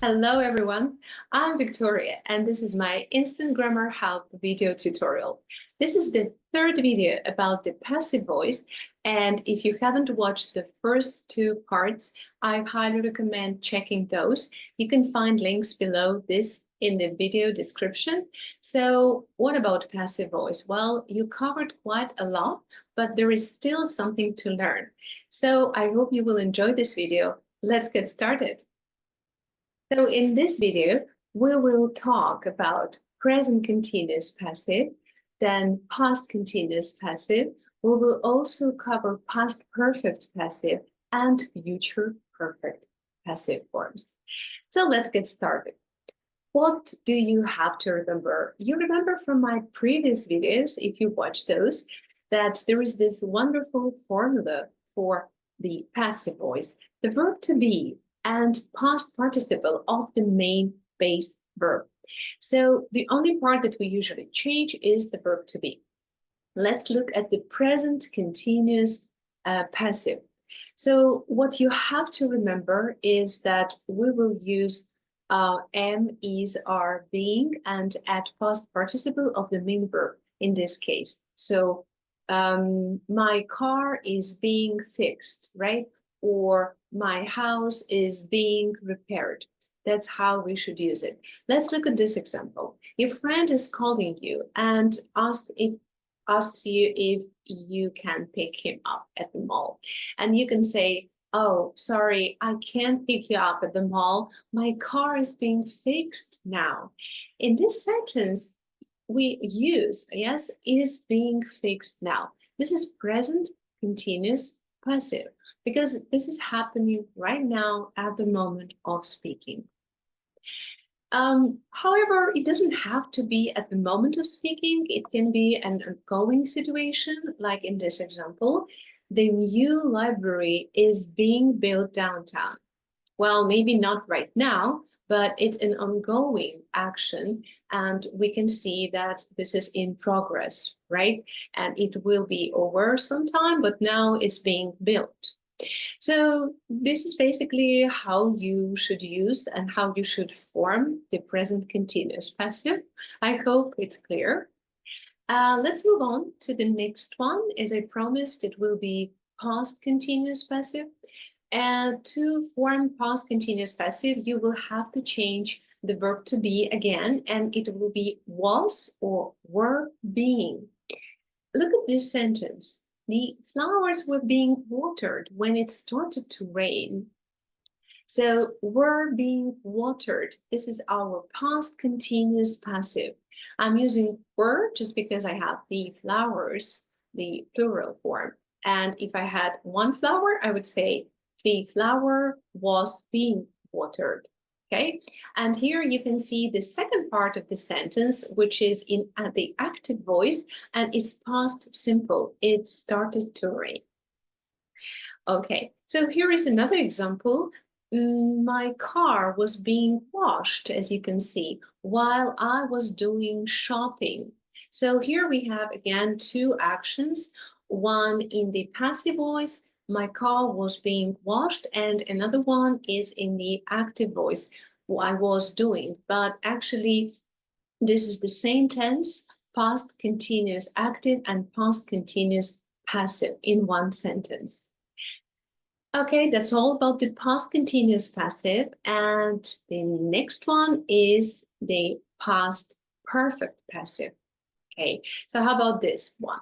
Hello everyone, I'm Victoria and this is my Instant Grammar Help video tutorial. This is the third video about the passive voice, and if you haven't watched the first two parts, I highly recommend checking those. You can find links below this in the video description. So what about passive voice? Well, you covered quite a lot, but there is still something to learn. So I hope you will enjoy this video. Let's get started. So in this video, we will talk about present continuous passive, then past continuous passive. We will also cover past perfect passive and future perfect passive forms. So let's get started. What do you have to remember? You remember from my previous videos, if you watch those, that there is this wonderful formula for the passive voice, the verb to be and past participle of the main base verb. So the only part that we usually change is the verb to be. Let's look at the present continuous passive. So what you have to remember is that we will use am, is, are, being, and at past participle of the main verb in this case. So my car is being fixed, right? Or my house is being repaired. That's how we should use it. Let's look at this example. Your friend is calling you and asks you if you can pick him up at the mall. And you can say, oh, sorry, I can't pick you up at the mall. My car is being fixed now. In this sentence, we use, yes, is being fixed now. This is present continuous passive because this is happening right now at the moment of speaking. However, it doesn't have to be at the moment of speaking. It can be an ongoing situation, like in this example. The new library is being built downtown. Well, maybe not right now, but it's an ongoing action, and we can see that this is in progress, right? And it will be over sometime, but now it's being built. So this is basically how you should use and how you should form the present continuous passive. I hope it's clear. Let's move on to the next one. As I promised, it will be past continuous passive. And to form past continuous passive, you will have to change the verb to be again, and it will be was or were being. Look at this sentence. The flowers were being watered when it started to rain. So were being watered. This is our past continuous passive. I'm using were just because I have the flowers, the plural form. And if I had one flower, I would say the flower was being watered. Okay, and here you can see the second part of the sentence, which is in the active voice, and it's past simple. It started to rain. Okay, so here is another example. My car was being washed, as you can see, while I was doing shopping. So here we have again two actions, one in the passive voice, my car was being washed, and another one is in the active voice, I was doing. But actually, this is the same tense, past continuous active and past continuous passive in one sentence. Okay, that's all about the past continuous passive. And the next one is the past perfect passive. Okay, so how about this one?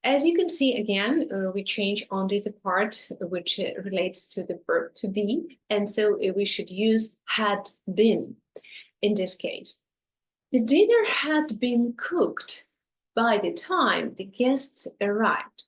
As you can see, again, we change only the part which relates to the verb to be. And so we should use had been in this case. The dinner had been cooked by the time the guests arrived.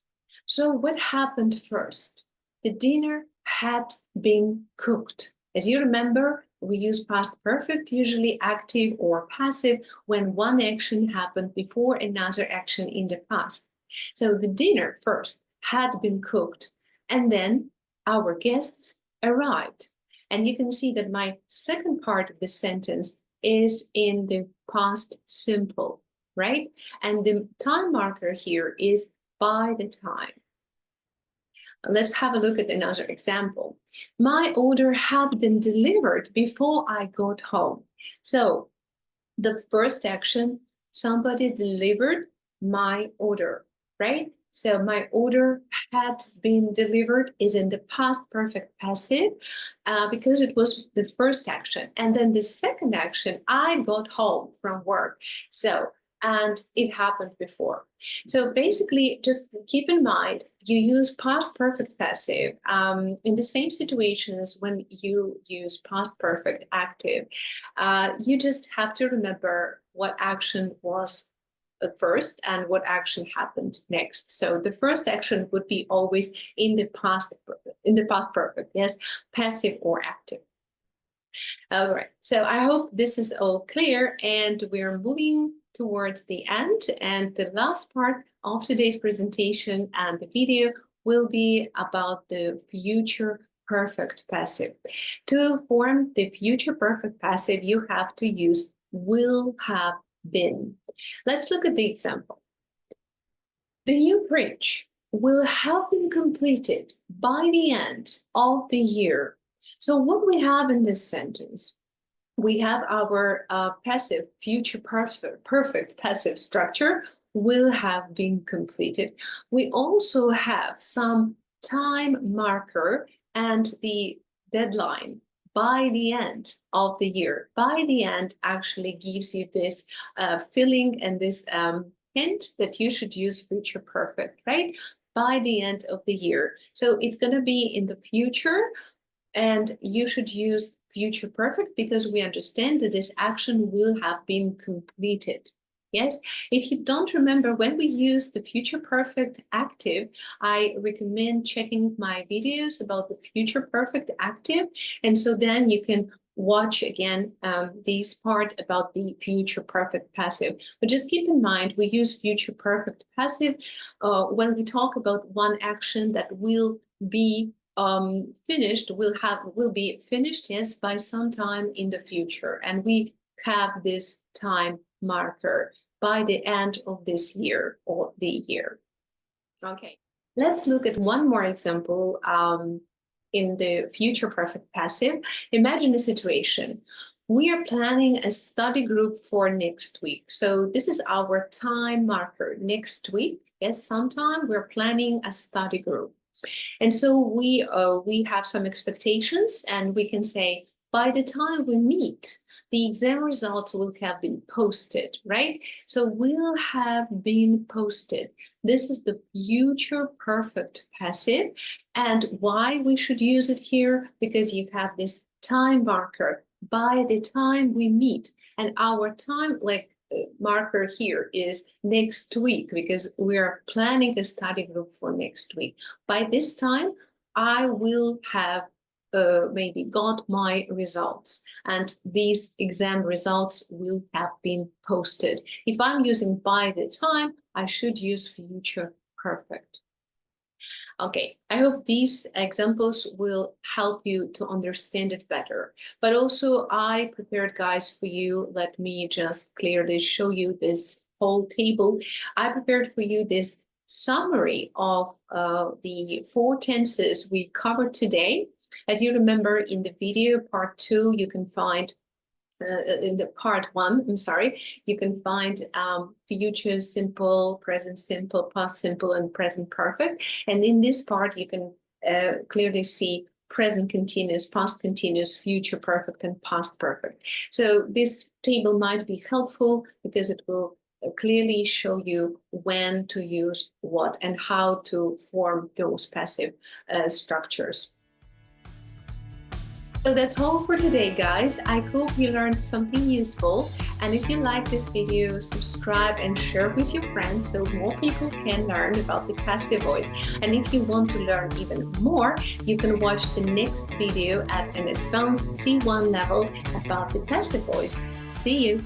So what happened first? The dinner had been cooked. As you remember, we use past perfect, usually active or passive, when one action happened before another action in the past. So the dinner first had been cooked, and then our guests arrived. And you can see that my second part of the sentence is in the past simple, right? And the time marker here is by the time. Let's have a look at another example. My order had been delivered before I got home. So the first action, somebody delivered my order, right? So my order had been delivered is in the past perfect passive because it was the first action. And then the second action, I got home from work. So, and it happened before. So basically, just keep in mind, you use past perfect passive in the same situations when you use past perfect active. You just have to remember what action was first and what action happened next. So the first action would be always in the past perfect, yes, passive or active. All right, so I hope this is all clear, and we're moving towards the end, and the last part of today's presentation and the video will be about the future perfect passive. To form the future perfect passive, you have to use will have been. Let's look at the example. The new bridge will have been completed by the end of the year. So what we have in this sentence, we have our passive, future perfect passive structure will have been completed. We also have some time marker and the deadline by the end of the year. By the end actually gives you this feeling and this hint that you should use future perfect, right? By the end of the year. So it's going to be in the future, and you should use future perfect because we understand that this action will have been completed. Yes, if you don't remember when we use the future perfect active, I recommend checking my videos about the future perfect active. And so then you can watch again this part about the future perfect passive. But just keep in mind, we use future perfect passive when we talk about one action that will be finished, will be finished, yes, by some time in the future. And we have this time marker by the end of this year or the year. Okay, let's look at one more example in the future perfect passive. Imagine a situation. We are planning a study group for next week. So this is our time marker, next week. Yes, sometime we're planning a study group. And so we have some expectations, and we can say, by the time we meet, the exam results will have been posted, right? So will have been posted. This is the future perfect passive. And why we should use it here? Because you have this time marker, by the time we meet, and our time, like, marker here is next week, because we are planning a study group for next week. By this time, I will have maybe got my results, and these exam results will have been posted. If I'm using by the time, I should use future perfect. Okay, I hope these examples will help you to understand it better. But also I prepared, guys, for you. Let me just clearly show you this whole table. I prepared for you this summary of the 4 tenses we covered today. As you remember, in the video part 2, you can find in the part 1, I'm sorry, you can find future simple, present simple, past simple, and present perfect. And in this part, you can clearly see present continuous, past continuous, future perfect, and past perfect. So this table might be helpful because it will clearly show you when to use what and how to form those passive structures. So that's all for today, guys. I hope you learned something useful. And if you like this video, subscribe and share with your friends so more people can learn about the passive voice. And if you want to learn even more, you can watch the next video at an advanced C1 level about the passive voice. See you!